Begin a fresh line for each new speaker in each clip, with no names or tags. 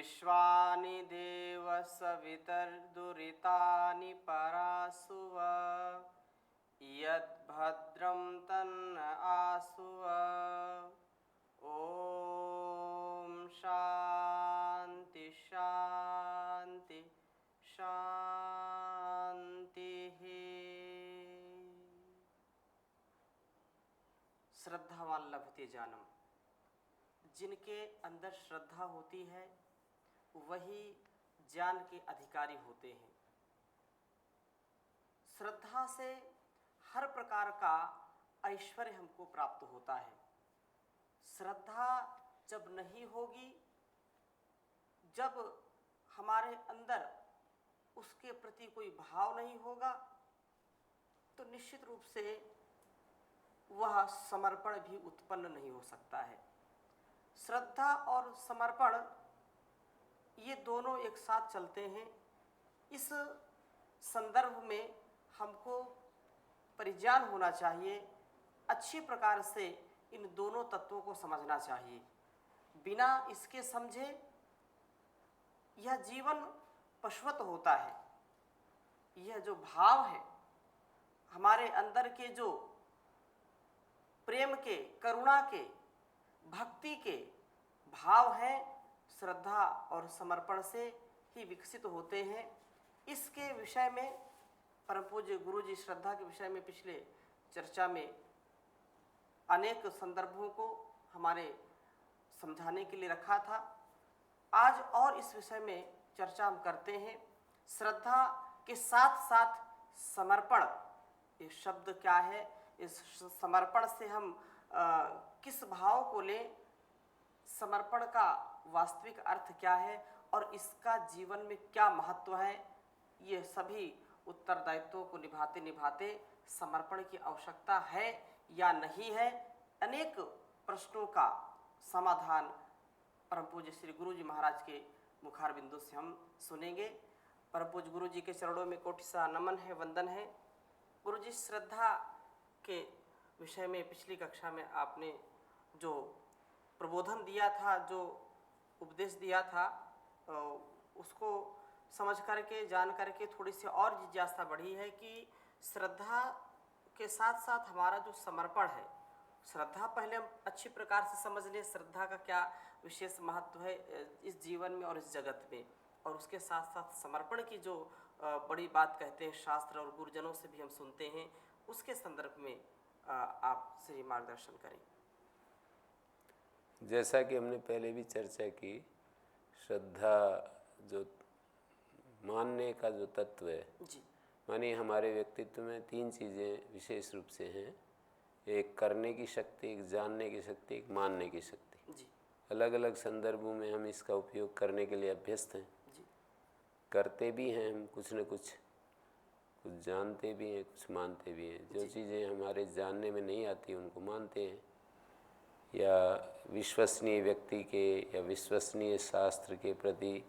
विश्वानि देव सवितर्दुरितानि परासुव यद्भद्रं तन्न आसुव। ओम शांति शांति शांति। श्रद्धावान लभते जानम। जिनके अंदर श्रद्धा होती है वही ज्ञान के अधिकारी होते हैं। श्रद्धा से हर प्रकार का ऐश्वर्य हमको प्राप्त होता है। श्रद्धा जब नहीं होगी, जब हमारे अंदर उसके प्रति कोई भाव नहीं होगा, तो निश्चित रूप से वह समर्पण भी उत्पन्न नहीं हो सकता है। श्रद्धा और समर्पण ये दोनों एक साथ चलते हैं। इस संदर्भ में हमको परिज्ञान होना चाहिए, अच्छी प्रकार से इन दोनों तत्वों को समझना चाहिए। बिना इसके समझे यह जीवन पशुवत होता है। यह जो भाव है, हमारे अंदर के जो प्रेम के, करुणा के, भक्ति के भाव हैं, श्रद्धा और समर्पण से ही विकसित होते हैं। इसके विषय में परम पूज्य गुरु जी श्रद्धा के विषय में पिछले चर्चा में अनेक संदर्भों को हमारे समझाने के लिए रखा था। आज और इस विषय में चर्चा हम करते हैं। श्रद्धा के साथ साथ समर्पण, ये शब्द क्या है, इस समर्पण से हम किस भाव को लें, समर्पण का वास्तविक अर्थ क्या है और इसका जीवन में क्या महत्व है, ये सभी उत्तरदायित्वों को निभाते निभाते समर्पण की आवश्यकता है या नहीं है, अनेक प्रश्नों का समाधान परम पूज्य श्री गुरु जी महाराज के मुखार बिंदु से हम सुनेंगे। परम पूज्य गुरु जी के चरणों में कोटि सा नमन है, वंदन है। गुरु जी, श्रद्धा के विषय में पिछली कक्षा में आपने जो प्रबोधन दिया था, जो उपदेश दिया था, उसको समझ करके, जान करके थोड़ी सी और जिज्ञासा बढ़ी है कि श्रद्धा के साथ साथ हमारा जो समर्पण है, श्रद्धा पहले हम अच्छी प्रकार से समझ लें, श्रद्धा का क्या विशेष महत्व है इस जीवन में और इस जगत में, और उसके साथ साथ समर्पण की जो बड़ी बात कहते हैं शास्त्र और गुरुजनों से भी हम सुनते हैं, उसके संदर्भ में आप श्री मार्गदर्शन करें।
जैसा कि हमने पहले भी चर्चा की, श्रद्धा जो मानने का जो तत्व है
जी,
मानिए हमारे व्यक्तित्व में तीन चीज़ें विशेष रूप से हैं। एक करने की शक्ति, एक जानने की शक्ति, एक मानने की शक्ति।
जी,
अलग अलग संदर्भों में हम इसका उपयोग करने के लिए अभ्यस्त हैं।
जी,
करते भी हैं हम कुछ न कुछ जानते भी हैं, कुछ मानते भी हैं। जो चीज़ें हमारे जानने में नहीं आती उनको मानते हैं, या विश्वसनीय व्यक्ति के या विश्वसनीय शास्त्र के प्रति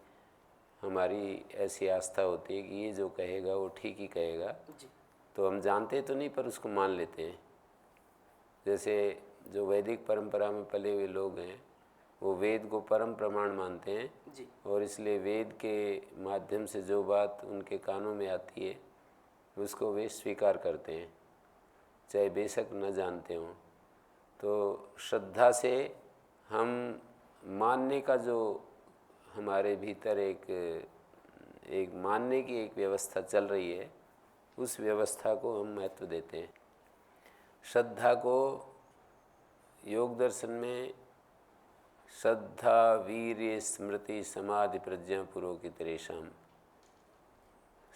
हमारी ऐसी आस्था होती है कि ये जो कहेगा वो ठीक ही कहेगा,
जी,
तो हम जानते तो नहीं पर उसको मान लेते हैं। जैसे जो वैदिक परंपरा में पले हुए लोग हैं वो वेद को परम प्रमाण मानते हैं
जी,
और इसलिए वेद के माध्यम से जो बात उनके कानों में आती है उसको वे स्वीकार करते हैं, चाहे बेशक न जानते हों। तो श्रद्धा से हम मानने का जो हमारे भीतर एक मानने की एक व्यवस्था चल रही है, उस व्यवस्था को हम महत्व देते हैं। श्रद्धा को योग दर्शन में श्रद्धा वीर्य स्मृति समाधि प्रज्ञा पुरोकितरेषाम,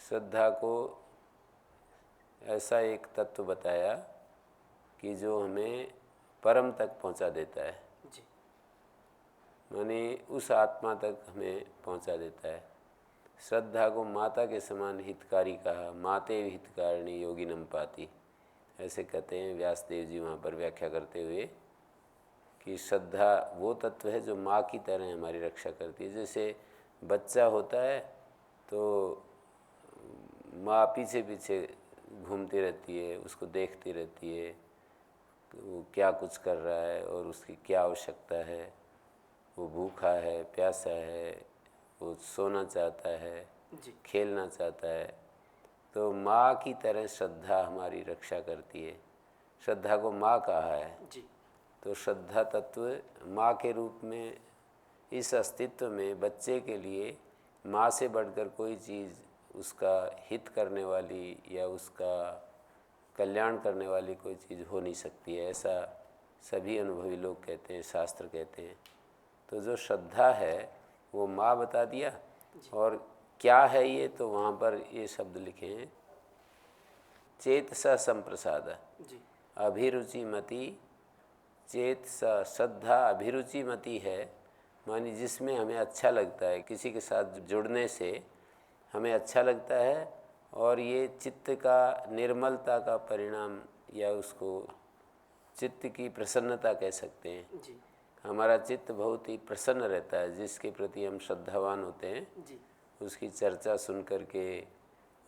श्रद्धा को ऐसा एक तत्व बताया कि जो हमें परम तक पहुंचा देता है,
जी,
माने उस आत्मा तक हमें पहुंचा देता है। श्रद्धा को माता के समान हितकारी कहा, माते हितकारिणी योगिनम पाती, ऐसे कहते हैं व्यासदेव जी वहाँ पर व्याख्या करते हुए कि श्रद्धा वो तत्व है जो माँ की तरह हमारी रक्षा करती है। जैसे बच्चा होता है तो माँ पीछे पीछे घूमती रहती है, उसको देखती रहती है वो क्या कुछ कर रहा है और उसकी क्या आवश्यकता है, वो भूखा है, प्यासा है, वो सोना चाहता है,
जी
खेलना चाहता है, तो माँ की तरह श्रद्धा हमारी रक्षा करती है। श्रद्धा को माँ कहा है,
जी
तो श्रद्धा तत्व माँ के रूप में इस अस्तित्व में बच्चे के लिए माँ से बढ़कर कोई चीज़ उसका हित करने वाली या उसका कल्याण करने वाली कोई चीज़ हो नहीं सकती है, ऐसा सभी अनुभवी लोग कहते हैं, शास्त्र कहते हैं। तो जो श्रद्धा है वो माँ बता दिया। और क्या है ये, तो वहाँ पर ये शब्द लिखे हैं, चेतसा संप्रसाद,
जी
अभिरुचिमति चेतसा। श्रद्धा अभिरुचिमति है, मानी जिसमें हमें अच्छा लगता है, किसी के साथ जुड़ने से हमें अच्छा लगता है, और ये चित्त का निर्मलता का परिणाम या उसको चित्त की प्रसन्नता कह सकते हैं।
जी
हमारा चित्त बहुत ही प्रसन्न रहता है जिसके प्रति हम श्रद्धावान होते हैं।
जी
उसकी चर्चा सुन करके,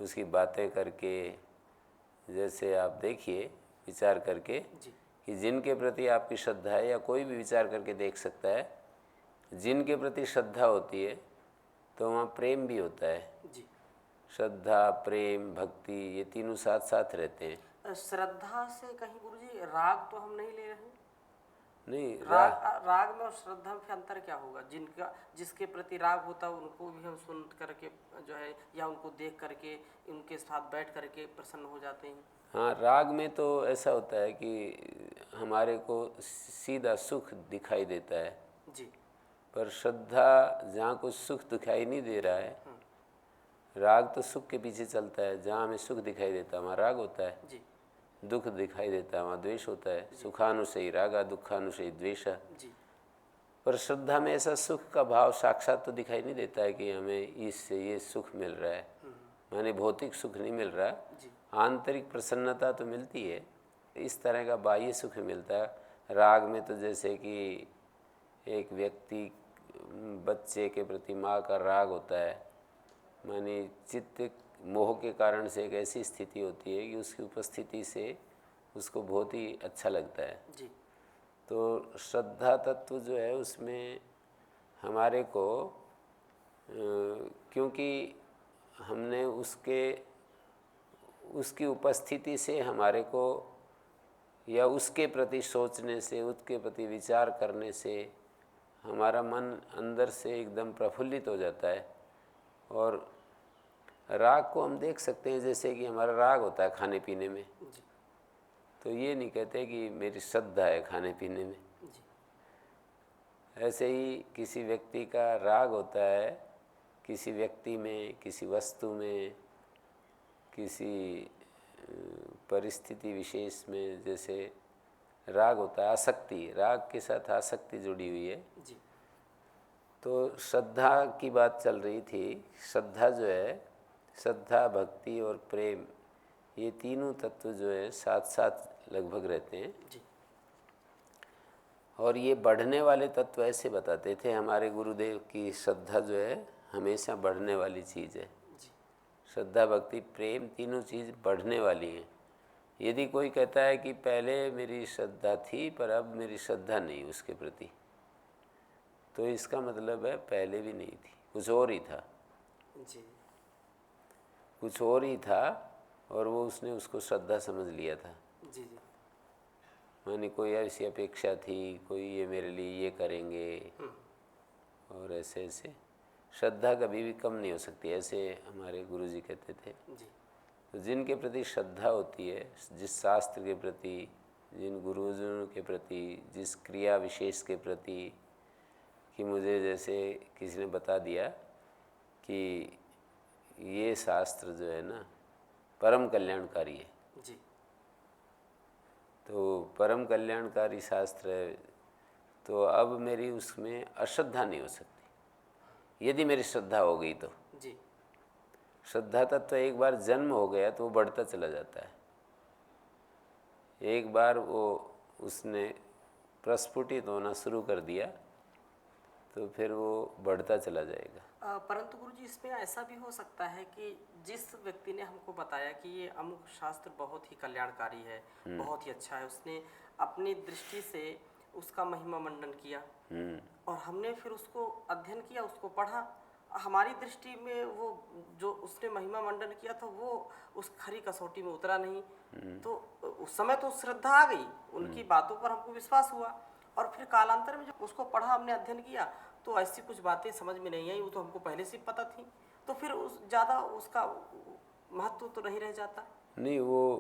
उसकी बातें करके, जैसे आप देखिए विचार करके
जी
कि जिनके प्रति आपकी श्रद्धा है, या कोई भी विचार करके देख सकता है, जिनके प्रति श्रद्धा होती है तो वहाँ प्रेम भी होता है।
जी
श्रद्धा, प्रेम, भक्ति, ये तीनों साथ साथ रहते हैं।
श्रद्धा से कहीं गुरुजी राग तो हम नहीं ले रहे हैं?
नहीं,
राग में और श्रद्धा में अंतर क्या होगा? जिसके प्रति राग होता है उनको भी हम सुन करके जो है, या उनको देख करके उनके साथ बैठ करके प्रसन्न हो जाते हैं।
हाँ, राग में तो ऐसा होता है कि हमारे को सीधा सुख दिखाई देता है,
जी
पर श्रद्धा जहाँ कुछ सुख दिखाई नहीं दे रहा है, राग तो सुख के पीछे चलता है, जहाँ हमें सुख दिखाई देता है वहाँ राग होता है,
जी
दुख दिखाई देता है वहाँ द्वेष होता है। सुखानुशयी रागा, दुखानुशयी द्वेष।
जी
पर श्रद्धा में ऐसा सुख का भाव साक्षात तो दिखाई नहीं देता है कि हमें इससे ये सुख मिल रहा है, माने भौतिक सुख नहीं मिल रहा,
जी
आंतरिक प्रसन्नता तो मिलती है, इस तरह का बाह्य सुख मिलता है। राग में तो जैसे कि एक व्यक्ति बच्चे के प्रति माँ का राग होता है, माने चित्त मोह के कारण से एक ऐसी स्थिति होती है कि उसकी उपस्थिति से उसको बहुत ही अच्छा लगता है।
जी
तो श्रद्धा तत्व जो है उसमें हमारे को क्योंकि हमने उसकी उपस्थिति से हमारे को, या उसके प्रति सोचने से, उसके प्रति विचार करने से हमारा मन अंदर से एकदम प्रफुल्लित हो जाता है। और राग को हम देख सकते हैं, जैसे कि हमारा राग होता है खाने पीने में,
जी
तो ये नहीं कहते कि मेरी श्रद्धा है खाने पीने में।
जी
ऐसे ही किसी व्यक्ति का राग होता है किसी व्यक्ति में, किसी वस्तु में, किसी परिस्थिति विशेष में, जैसे राग होता है आसक्ति, राग के साथ आसक्ति जुड़ी हुई है।
जी
तो श्रद्धा की बात चल रही थी। श्रद्धा जो है, श्रद्धा, भक्ति और प्रेम, ये तीनों तत्व जो है साथ साथ लगभग रहते हैं।
जी
और ये बढ़ने वाले तत्व ऐसे बताते थे हमारे गुरुदेव की, श्रद्धा जो है हमेशा बढ़ने वाली चीज़ है।
जी
श्रद्धा, भक्ति, प्रेम, तीनों चीज़ बढ़ने वाली हैं। यदि कोई कहता है कि पहले मेरी श्रद्धा थी पर अब मेरी श्रद्धा नहीं उसके प्रति, तो इसका मतलब है पहले भी नहीं थी, कुछ और ही था,
जी
कुछ और ही था, और वो उसने उसको श्रद्धा समझ लिया था।
जी जी
मानी कोई ऐसी अपेक्षा थी, कोई ये मेरे लिए ये करेंगे, और ऐसे ऐसे। श्रद्धा कभी भी कम नहीं हो सकती, ऐसे हमारे गुरुजी कहते थे।
जी
तो जिनके प्रति श्रद्धा होती है, जिस शास्त्र के प्रति, जिन गुरुजनों के प्रति, जिस क्रिया विशेष के प्रति, कि मुझे जैसे किसी ने बता दिया कि ये शास्त्र जो है ना परम कल्याणकारी है,
जी
तो परम कल्याणकारी शास्त्र है, तो अब मेरी उसमें अश्रद्धा नहीं हो सकती। यदि मेरी श्रद्धा हो गई तो,
जी
श्रद्धा तत्व एक बार जन्म हो गया तो वो बढ़ता चला जाता है। एक बार वो उसने प्रस्फुटित होना शुरू कर दिया तो फिर वो बढ़ता चला जाएगा।
परंतु गुरुजी इसमें ऐसा भी हो सकता है कि जिस व्यक्ति ने हमको बताया कि ये अमुक शास्त्र बहुत ही कल्याणकारी है, बहुत ही अच्छा है, उसने अपनी दृष्टि से उसका महिमा मंडन किया और हमने फिर उसको अध्ययन किया, उसको पढ़ा हमारी दृष्टि में वो जो उसने महिमा मंडन किया था वो उस खरी कसौटी में उतरा नहीं। तो उस समय तो श्रद्धा आ गई, उनकी बातों पर हमको विश्वास हुआ, और फिर कालांतर में जब उसको पढ़ा, हमने अध्ययन किया, तो ऐसी कुछ बातें समझ में नहीं आई, वो तो हमको पहले से पता थी, तो फिर ज़्यादा उसका महत्व तो नहीं रह जाता।
नहीं, वो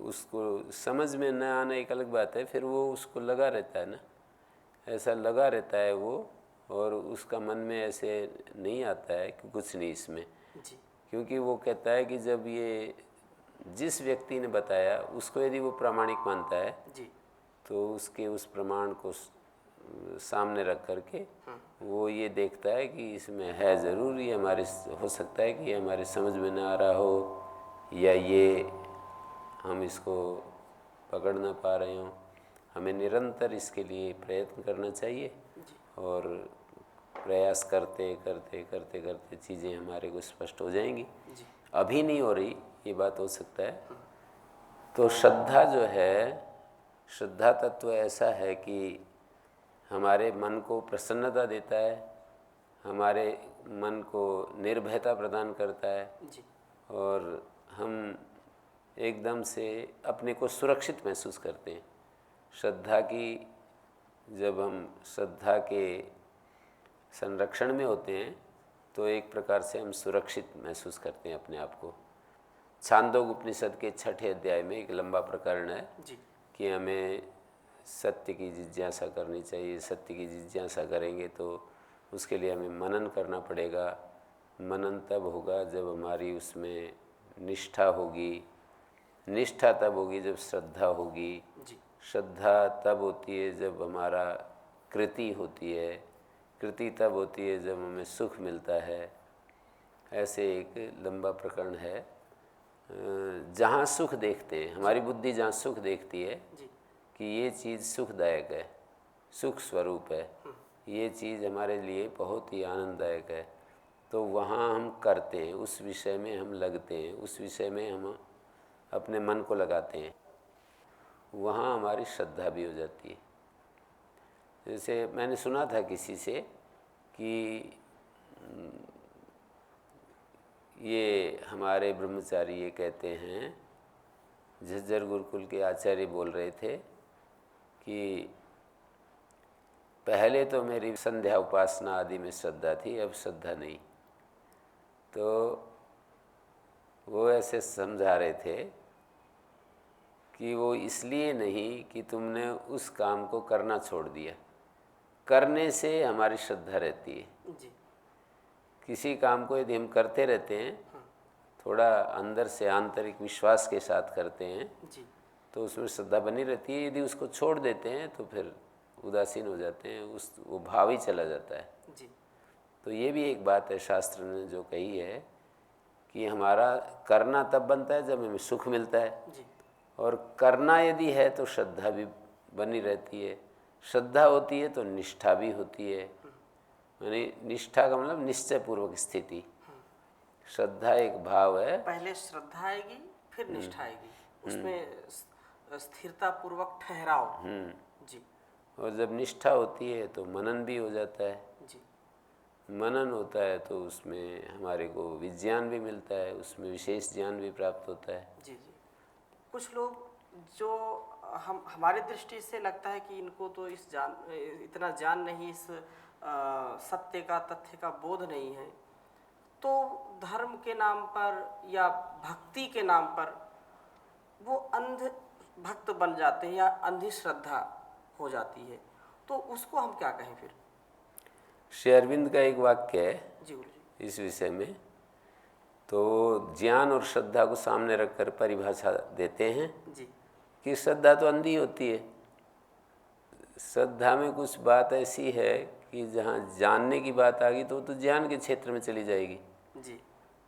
उसको समझ में न आना एक अलग बात है, फिर वो उसको लगा रहता है ना, ऐसा लगा रहता है वो, और उसका मन में ऐसे नहीं आता है कि कुछ नहीं इसमें
जी
क्योंकि वो कहता है कि जब ये जिस व्यक्ति ने बताया उसको यदि वो प्रामाणिक मानता है
जी
तो उसके उस प्रमाण को सामने रख करके वो ये देखता है कि इसमें है ज़रूर, ये हमारे हो सकता है कि ये हमारे समझ में ना आ रहा हो, या ये हम इसको पकड़ ना पा रहे हों। हमें निरंतर इसके लिए प्रयत्न करना चाहिए, और प्रयास करते करते करते करते चीज़ें हमारे को स्पष्ट हो जाएंगी।
जी
अभी नहीं हो रही ये बात हो सकता है। तो श्रद्धा जो है, श्रद्धा तत्व ऐसा है कि हमारे मन को प्रसन्नता देता है, हमारे मन को निर्भयता प्रदान करता है,
जी
और हम एकदम से अपने को सुरक्षित महसूस करते हैं। श्रद्धा की, जब हम श्रद्धा के संरक्षण में होते हैं तो एक प्रकार से हम सुरक्षित महसूस करते हैं अपने आप को। छांदोग उपनिषद के 6ठे अध्याय में एक लंबा प्रकरण है
जी
कि हमें सत्य की जिज्ञासा करनी चाहिए। सत्य की जिज्ञासा करेंगे तो उसके लिए हमें मनन करना पड़ेगा। मनन तब होगा जब हमारी उसमें निष्ठा होगी, निष्ठा तब होगी जब श्रद्धा होगी,
जी
श्रद्धा तब होती है जब हमारा कृति होती है, कृति तब होती है जब हमें सुख मिलता है। ऐसे एक लंबा प्रकरण है। जहाँ सुख देखते हैं, हमारी बुद्धि जहाँ सुख देखती है
जी
कि ये चीज़ सुखदायक है, सुख स्वरूप है, ये चीज़ हमारे लिए बहुत ही आनंददायक है, तो वहाँ हम करते हैं, उस विषय में हम लगते हैं, उस विषय में हम अपने मन को लगाते हैं, वहाँ हमारी श्रद्धा भी हो जाती है। जैसे मैंने सुना था किसी से कि ये हमारे ब्रह्मचारी ये कहते हैं, झज्जर गुरुकुल के आचार्य बोल रहे थे कि पहले तो मेरी संध्या उपासना आदि में श्रद्धा थी, अब श्रद्धा नहीं। तो वो ऐसे समझा रहे थे कि वो इसलिए नहीं कि तुमने उस काम को करना छोड़ दिया, करने से हमारी श्रद्धा रहती है।
जी
किसी काम को यदि हम करते रहते हैं, थोड़ा अंदर से आंतरिक विश्वास के साथ करते हैं,
जी
तो उसमें श्रद्धा बनी रहती है। यदि उसको छोड़ देते हैं तो फिर उदासीन हो जाते हैं, वो भाव ही चला जाता है।
जी
तो ये भी एक बात है शास्त्र ने जो कही है कि हमारा करना तब बनता है जब हमें सुख मिलता है,
जी
और करना यदि है तो श्रद्धा भी बनी रहती है। श्रद्धा होती है तो निष्ठा भी होती है, यानी निष्ठा का मतलब निश्चय पूर्वक स्थिति। श्रद्धा एक भाव है,
पहले श्रद्धा आएगी फिर निष्ठा आएगी, उसमें स्थिरता पूर्वक ठहराव। जी
और जब निष्ठा होती है तो मनन भी हो जाता है।
जी
मनन होता है तो उसमें हमारे को विज्ञान भी मिलता है, उसमें विशेष ज्ञान भी प्राप्त होता है।
जी जी कुछ लोग जो हमारी दृष्टि से लगता है कि इनको तो इतना ज्ञान नहीं, इस सत्य का, तथ्य का बोध नहीं है, तो धर्म के नाम पर या भक्ति के नाम पर वो अंध भक्त बन जाते हैं या अंधी श्रद्धा हो जाती है, तो उसको हम क्या कहें फिर?
श्री अरविंद का एक वाक्य है
जी गुरु जी।
इस विषय में, तो ज्ञान और श्रद्धा को सामने रखकर परिभाषा देते हैं
जी
कि श्रद्धा तो अंधी होती है। श्रद्धा में कुछ बात ऐसी है कि जहाँ जानने की बात आ गई तो वो तो ज्ञान के क्षेत्र में चली जाएगी।
जी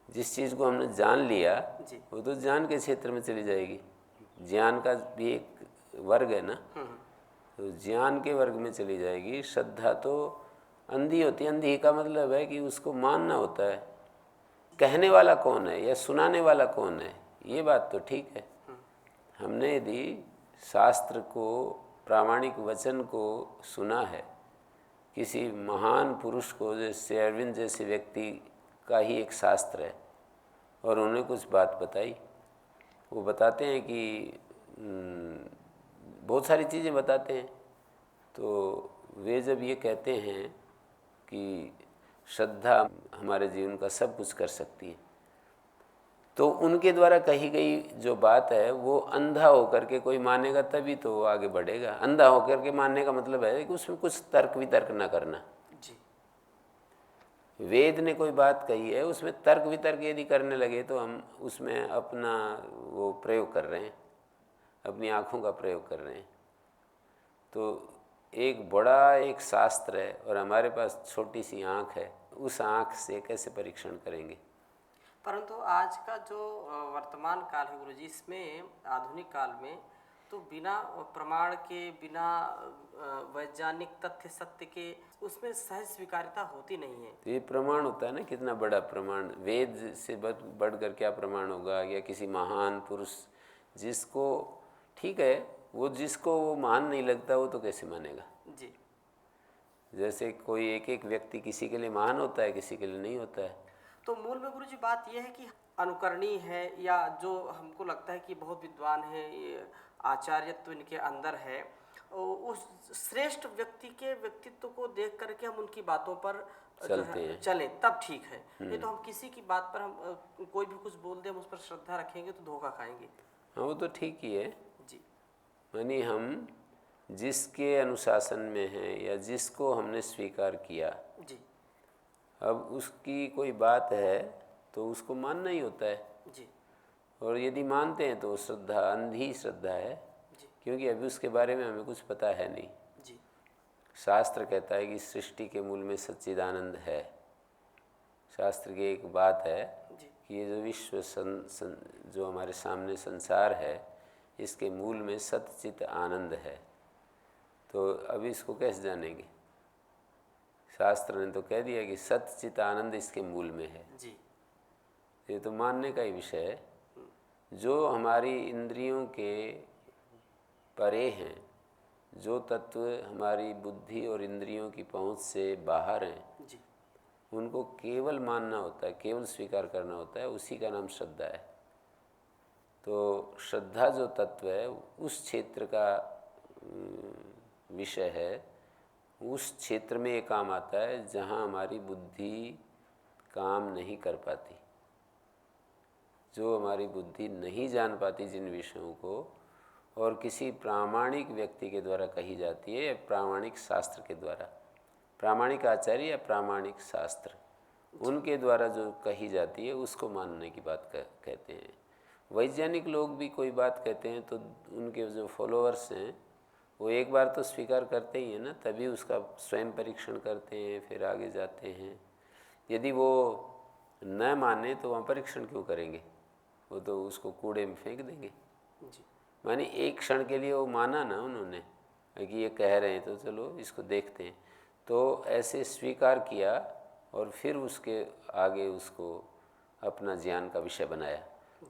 जिस चीज़ को हमने जान लिया
जी
वो तो ज्ञान के क्षेत्र में चली जाएगी। ज्ञान का भी एक वर्ग है ना, तो ज्ञान के वर्ग में चली जाएगी। श्रद्धा तो अंधी होती है। अंधी का मतलब है कि उसको मानना होता है। कहने वाला कौन है या सुनाने वाला कौन है, ये बात तो ठीक है। हमने यदि शास्त्र को, प्रामाणिक वचन को सुना है किसी महान पुरुष को, जैसे अरविंद जैसे व्यक्ति का ही एक शास्त्र है और उन्हें कुछ बात बताई, वो बताते हैं कि बहुत सारी चीज़ें बताते हैं। तो वे जब ये कहते हैं कि श्रद्धा हमारे जीवन का सब कुछ कर सकती है, तो उनके द्वारा कही गई जो बात है वो अंधा होकर के कोई मानेगा तभी तो वो आगे बढ़ेगा। अंधा होकर के मानने का मतलब है कि उसमें कुछ तर्क वितर्क ना करना।
जी।
वेद ने कोई बात कही है, उसमें तर्क वितर्क यदि करने लगे तो हम उसमें अपना वो प्रयोग कर रहे हैं, अपनी आँखों का प्रयोग कर रहे हैं। तो एक बड़ा एक शास्त्र है और हमारे पास छोटी सी आँख है, उस आँख से कैसे परीक्षण करेंगे।
परंतु आज का जो वर्तमान काल है गुरुजी, इसमें आधुनिक काल में तो बिना प्रमाण के, बिना वैज्ञानिक तथ्य सत्य के, उसमें सहज स्वीकार्यता होती नहीं है।
तो ये प्रमाण होता है ना, कितना बड़ा प्रमाण, वेद से बढ़कर क्या प्रमाण होगा, या किसी महान पुरुष जिसको, ठीक है, वो जिसको वो महान नहीं लगता वो तो कैसे मानेगा।
जी।
जैसे कोई एक एक व्यक्ति किसी के लिए महान होता है, किसी के लिए नहीं होता है।
तो मूल में गुरुजी बात यह है कि अनुकरणीय है, या जो हमको लगता है कि बहुत विद्वान है, ये आचार्यत्व इनके अंदर है, उस श्रेष्ठ व्यक्ति के व्यक्तित्व को देख करके हम उनकी बातों पर
चलते हैं,
चलें, तब ठीक है। नहीं तो हम किसी की बात पर हम कोई भी कुछ बोल दे, हम उस पर श्रद्धा रखेंगे तो धोखा खाएंगे।
हाँ वो तो ठीक ही है
जी।
यानी हम जिसके अनुशासन में हैं या जिसको हमने स्वीकार किया,
जी।
अब उसकी कोई बात है तो उसको मानना ही होता है।
जी।
और यदि मानते हैं तो श्रद्धा अंधी श्रद्धा है,
जी।
क्योंकि अभी उसके बारे में हमें कुछ पता है नहीं।
जी।
शास्त्र कहता है कि सृष्टि के मूल में सच्चिदानंद है। शास्त्र की एक बात है
जी।
कि ये जो विश्व जो हमारे सामने संसार है, इसके मूल में सच्चित आनंद है। तो अभी इसको कैसे जानेंगे। शास्त्र ने तो कह दिया कि सच्चित आनंद इसके मूल में है।
जी।
ये तो मानने का ही विषय है। जो हमारी इंद्रियों के परे हैं, जो तत्व हमारी बुद्धि और इंद्रियों की पहुंच से बाहर हैं,
जी।
उनको केवल मानना होता है, केवल स्वीकार करना होता है, उसी का नाम श्रद्धा है। तो श्रद्धा जो तत्व है उस क्षेत्र का विषय है, उस क्षेत्र में ये काम आता है जहाँ हमारी बुद्धि काम नहीं कर पाती, जो हमारी बुद्धि नहीं जान पाती जिन विषयों को, और किसी प्रामाणिक व्यक्ति के द्वारा कही जाती है, या प्रामाणिक शास्त्र के द्वारा, प्रामाणिक आचार्य या प्रामाणिक शास्त्र, उनके द्वारा जो कही जाती है उसको मानने की बात कहते हैं। वैज्ञानिक लोग भी कोई बात कहते हैं तो उनके जो फॉलोअर्स हैं वो एक बार तो स्वीकार करते ही हैं ना, तभी उसका स्वयं परीक्षण करते हैं, फिर आगे जाते हैं। यदि वो न माने तो वहाँ परीक्षण क्यों करेंगे, वो तो उसको कूड़े में फेंक देंगे।
जी।
माने एक क्षण के लिए वो माना ना उन्होंने कि ये कह रहे हैं तो चलो इसको देखते हैं, तो ऐसे स्वीकार किया और फिर उसके आगे उसको अपना ज्ञान का विषय बनाया।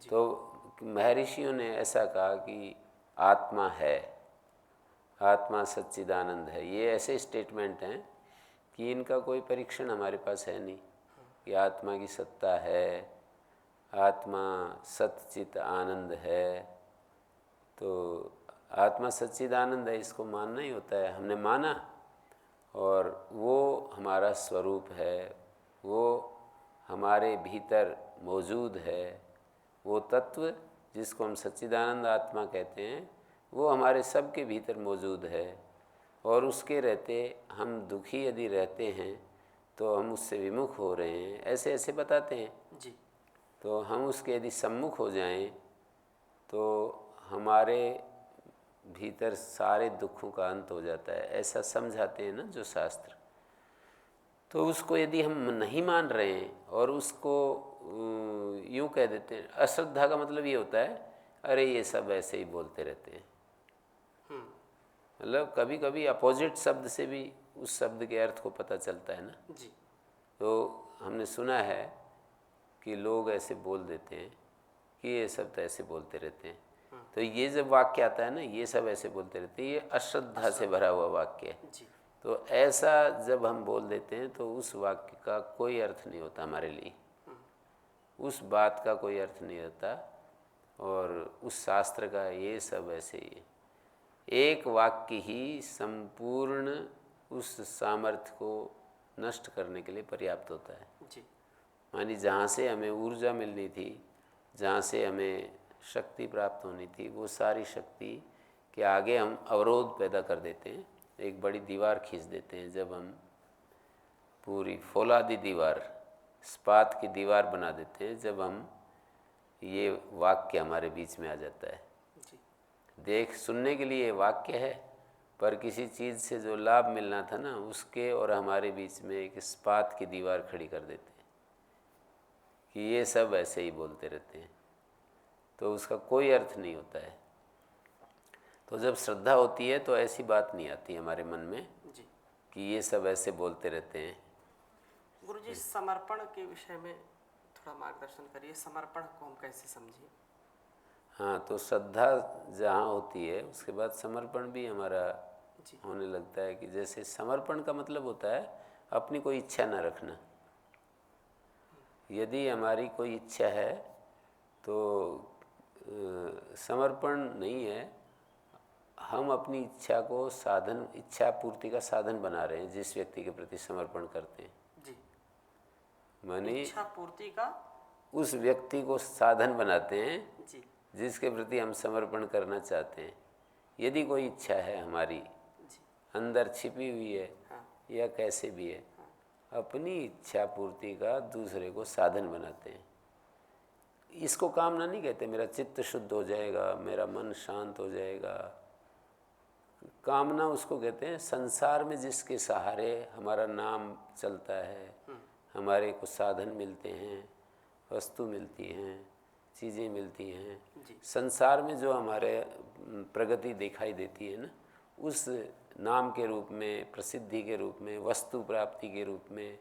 तो महर्षियों ने ऐसा कहा कि आत्मा है, आत्मा सच्चिदानंद है, ये ऐसे स्टेटमेंट हैं कि इनका कोई परीक्षण हमारे पास है नहीं कि आत्मा की सत्ता है, आत्मा सच्चित आनंद है। तो आत्मा सच्चिदानंद है, इसको मानना ही होता है। हमने माना और वो हमारा स्वरूप है, वो हमारे भीतर मौजूद है। वो तत्व जिसको हम सच्चिदानंद आत्मा कहते हैं वो हमारे सब के भीतर मौजूद है, और उसके रहते हम दुखी यदि रहते हैं तो हम उससे विमुख हो रहे हैं, ऐसे ऐसे बताते हैं
जी।
तो हम उसके यदि सम्मुख हो जाएं तो हमारे भीतर सारे दुखों का अंत हो जाता है, ऐसा समझाते हैं ना जो शास्त्र। तो उसको यदि हम नहीं मान रहे हैं और उसको यूँ कह देते हैं, अश्रद्धा का मतलब ये होता है अरे ये सब ऐसे ही बोलते रहते हैं। मतलब कभी कभी अपोजिट शब्द से भी उस शब्द के अर्थ को पता चलता है ना।
जी।
तो हमने सुना है कि लोग ऐसे बोल देते हैं कि ये सब तो ऐसे बोलते रहते हैं। तो ये जब वाक्य आता है ना, ये सब ऐसे बोलते रहते हैं, ये अश्रद्धा से भरा हुआ वाक्य है।
जी।
तो ऐसा जब हम बोल देते हैं तो उस वाक्य का कोई अर्थ नहीं होता हमारे लिए, उस बात का कोई अर्थ नहीं होता। और उस शास्त्र का ये सब ऐसे ही है, एक वाक्य ही संपूर्ण उस सामर्थ्य को नष्ट करने के लिए पर्याप्त होता है
जी।
मानी जहाँ से हमें ऊर्जा मिलनी थी, जहाँ से हमें शक्ति प्राप्त होनी थी, वो सारी शक्ति के आगे हम अवरोध पैदा कर देते हैं, एक बड़ी दीवार खींच देते हैं। जब हम पूरी फौलादी दीवार, इस्पात की दीवार बना देते हैं, जब हम ये वाक्य हमारे बीच में आ जाता है।
जी।
देख सुनने के लिए वाक्य है, पर किसी चीज़ से जो लाभ मिलना था ना, उसके और हमारे बीच में एक इस्पात की दीवार खड़ी कर देते हैं कि ये सब ऐसे ही बोलते रहते हैं, तो उसका कोई अर्थ नहीं होता है। तो जब श्रद्धा होती है तो ऐसी बात नहीं आती हमारे मन में
जी।
कि ये सब ऐसे बोलते रहते हैं।
गुरुजी, समर्पण के विषय में थोड़ा मार्गदर्शन करिए, समर्पण को हम कैसे समझें?
हाँ, तो श्रद्धा जहाँ होती है उसके बाद समर्पण भी हमारा
जी।
होने लगता है। कि जैसे समर्पण का मतलब होता है अपनी कोई इच्छा न रखना। यदि हमारी कोई इच्छा है तो समर्पण नहीं है, हम अपनी इच्छा को साधन, इच्छा पूर्ति का साधन बना रहे हैं जिस व्यक्ति के प्रति समर्पण करते हैं।
जी।
मानी
इच्छा पूर्ति का
उस व्यक्ति को साधन बनाते हैं
जी।
जिसके प्रति हम समर्पण करना चाहते हैं। यदि कोई इच्छा है हमारी
जी।
अंदर छिपी हुई है,
हाँ।
या कैसे भी है, अपनी इच्छा पूर्ति का दूसरे को साधन बनाते हैं। इसको कामना नहीं कहते, मेरा चित्त शुद्ध हो जाएगा, मेरा मन शांत हो जाएगा। कामना उसको कहते हैं संसार में जिसके सहारे हमारा नाम चलता है, हमारे को साधन मिलते हैं, वस्तु मिलती हैं, चीज़ें मिलती हैं।
जी।
संसार में जो हमारे प्रगति दिखाई देती है ना, उस नाम के रूप में, प्रसिद्धि के रूप में, वस्तु प्राप्ति के रूप में,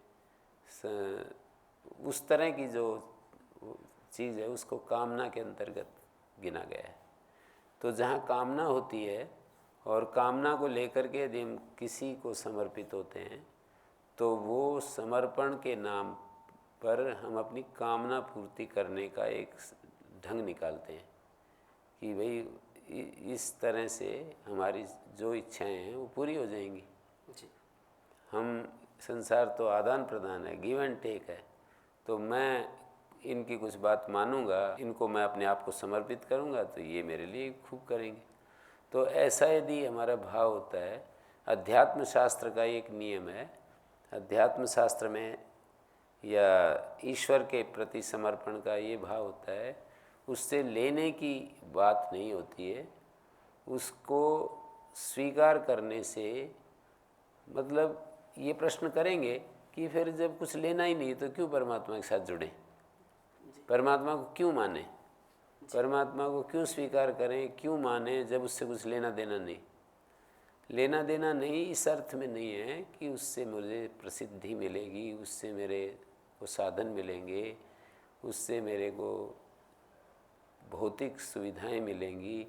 उस तरह की जो चीज़ है उसको कामना के अंतर्गत गिना गया है। तो जहाँ कामना होती है और कामना को लेकर के यदि हम किसी को समर्पित होते हैं तो वो समर्पण के नाम पर हम अपनी कामना पूर्ति करने का एक ढंग निकालते हैं कि भाई इस तरह से हमारी जो इच्छाएं हैं वो पूरी हो जाएंगी।
जी।
हम संसार तो आदान प्रदान है, गिव एंड टेक है। तो मैं इनकी कुछ बात मानूंगा, इनको मैं अपने आप को समर्पित करूंगा तो ये मेरे लिए खूब करेंगे। तो ऐसा यदि हमारा भाव होता है, अध्यात्म शास्त्र का एक नियम है, अध्यात्म शास्त्र में या ईश्वर के प्रति समर्पण का ये भाव होता है, उससे लेने की बात नहीं होती है, उसको स्वीकार करने से मतलब ये प्रश्न करेंगे कि फिर जब कुछ लेना ही नहीं तो क्यों परमात्मा के साथ जुड़ें, परमात्मा को क्यों माने, परमात्मा को क्यों स्वीकार करें, क्यों माने जब उससे कुछ लेना देना नहीं। लेना देना नहीं इस अर्थ में नहीं है कि उससे मुझे प्रसिद्धि मिलेगी, उससे मेरे को साधन मिलेंगे, उससे मेरे को भौतिक सुविधाएं मिलेंगी।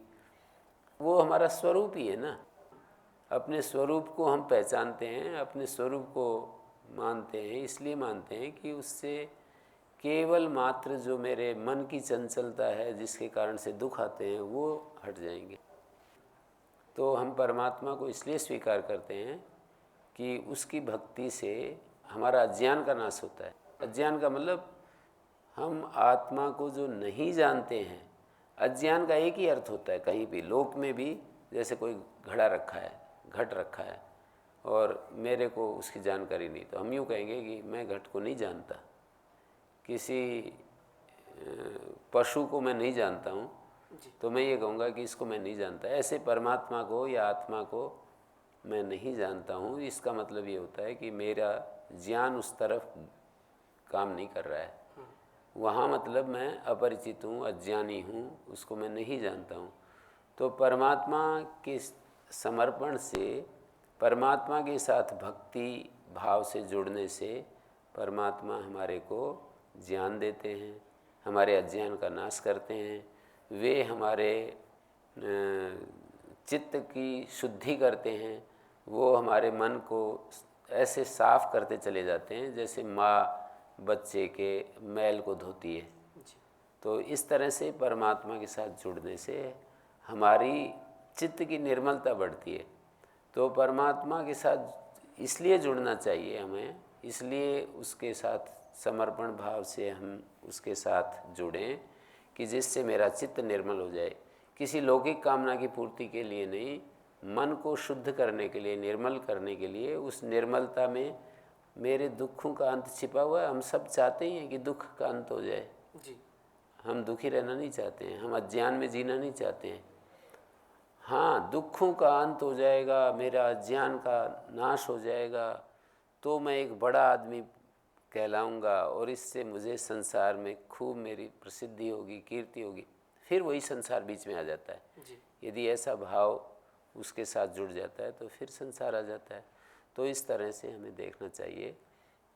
वो हमारा स्वरूप ही है ना। अपने स्वरूप को हम पहचानते हैं, अपने स्वरूप को मानते हैं, इसलिए मानते हैं कि उससे केवल मात्र जो मेरे मन की चंचलता है जिसके कारण से दुख आते हैं वो हट जाएंगे। तो हम परमात्मा को इसलिए स्वीकार करते हैं कि उसकी भक्ति से हमारा अज्ञान का नाश होता है। अज्ञान का मतलब हम आत्मा को जो नहीं जानते हैं। अज्ञान का एक ही अर्थ होता है कहीं भी, लोक में भी। जैसे कोई घड़ा रखा है, घट रखा है और मेरे को उसकी जानकारी नहीं, तो हम यूँ कहेंगे कि मैं घट को नहीं जानता। किसी पशु को मैं नहीं जानता हूँ तो मैं ये कहूँगा कि इसको मैं नहीं जानता। ऐसे परमात्मा को या आत्मा को मैं नहीं जानता हूँ, इसका मतलब ये होता है कि मेरा ज्ञान उस तरफ काम नहीं कर रहा है। वहाँ मतलब मैं अपरिचित हूँ, अज्ञानी हूँ, उसको मैं नहीं जानता हूँ। तो परमात्मा के समर्पण से, परमात्मा के साथ भक्ति भाव से जुड़ने से परमात्मा हमारे को ज्ञान देते हैं, हमारे अज्ञान का नाश करते हैं। वे हमारे चित्त की शुद्धि करते हैं, वो हमारे मन को ऐसे साफ करते चले जाते हैं जैसे माँ बच्चे के मैल को धोती है।
जी।
तो इस तरह से परमात्मा के साथ जुड़ने से हमारी चित्त की निर्मलता बढ़ती है। तो परमात्मा के साथ इसलिए जुड़ना चाहिए हमें, इसलिए उसके साथ समर्पण भाव से हम उसके साथ जुड़ें कि जिससे मेरा चित्त निर्मल हो जाए। किसी लौकिक कामना की पूर्ति के लिए नहीं, मन को शुद्ध करने के लिए, निर्मल करने के लिए। उस निर्मलता में मेरे दुखों का अंत छिपा हुआ है। हम सब चाहते ही हैं कि दुख का अंत हो जाए।
जी।
हम दुखी रहना नहीं चाहते हैं, हम अज्ञान में जीना नहीं चाहते हैं। हाँ, दुखों का अंत हो जाएगा, मेरा अज्ञान का नाश हो जाएगा तो मैं एक बड़ा आदमी कहलाऊंगा और इससे मुझे संसार में खूब मेरी प्रसिद्धि होगी, कीर्ति होगी। फिर वही संसार बीच में आ जाता है।
जी।
यदि ऐसा भाव उसके साथ जुड़ जाता है तो फिर संसार आ जाता है। तो इस तरह से हमें देखना चाहिए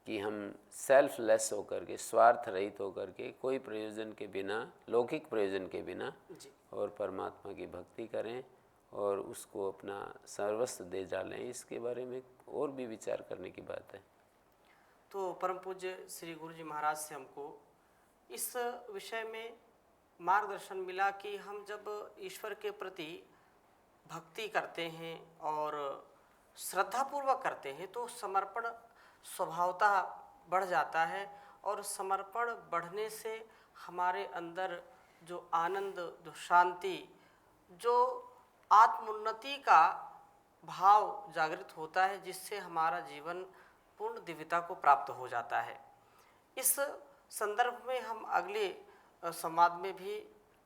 कि हम सेल्फलेस होकर के, स्वार्थ रहित होकर के, कोई प्रयोजन के बिना, लौकिक प्रयोजन के बिना
जी।
और परमात्मा की भक्ति करें और उसको अपना सर्वस्व दे डालें। इसके बारे में और भी विचार करने की बात है।
तो परम पूज्य श्री गुरु जी महाराज से हमको इस विषय में मार्गदर्शन मिला कि हम जब ईश्वर के प्रति भक्ति करते हैं और श्रद्धापूर्वक करते हैं तो समर्पण स्वभावतः बढ़ जाता है, और समर्पण बढ़ने से हमारे अंदर जो आनंद, जो शांति, जो आत्मोन्नति का भाव जागृत होता है, जिससे हमारा जीवन पूर्ण दिव्यता को प्राप्त हो जाता है। इस संदर्भ में हम अगले संवाद में भी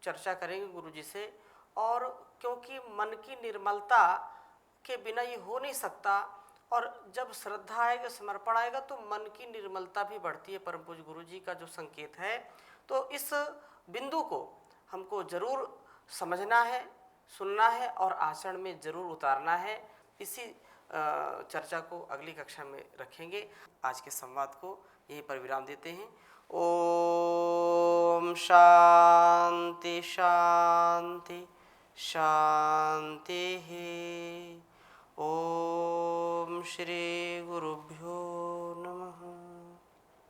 चर्चा करेंगे गुरु जी से। और क्योंकि मन की निर्मलता के बिना ये हो नहीं सकता, और जब श्रद्धा आएगा, समर्पण आएगा तो मन की निर्मलता भी बढ़ती है। परम पूज्य गुरु जी का जो संकेत है, तो इस बिंदु को हमको जरूर समझना है, सुनना है और आचरण में जरूर उतारना है। इसी चर्चा को अगली कक्षा में रखेंगे। आज के संवाद को यहीं पर विराम देते हैं। ओम शांति शांति शांति। ओम श्री गुरुभ्यो नमः।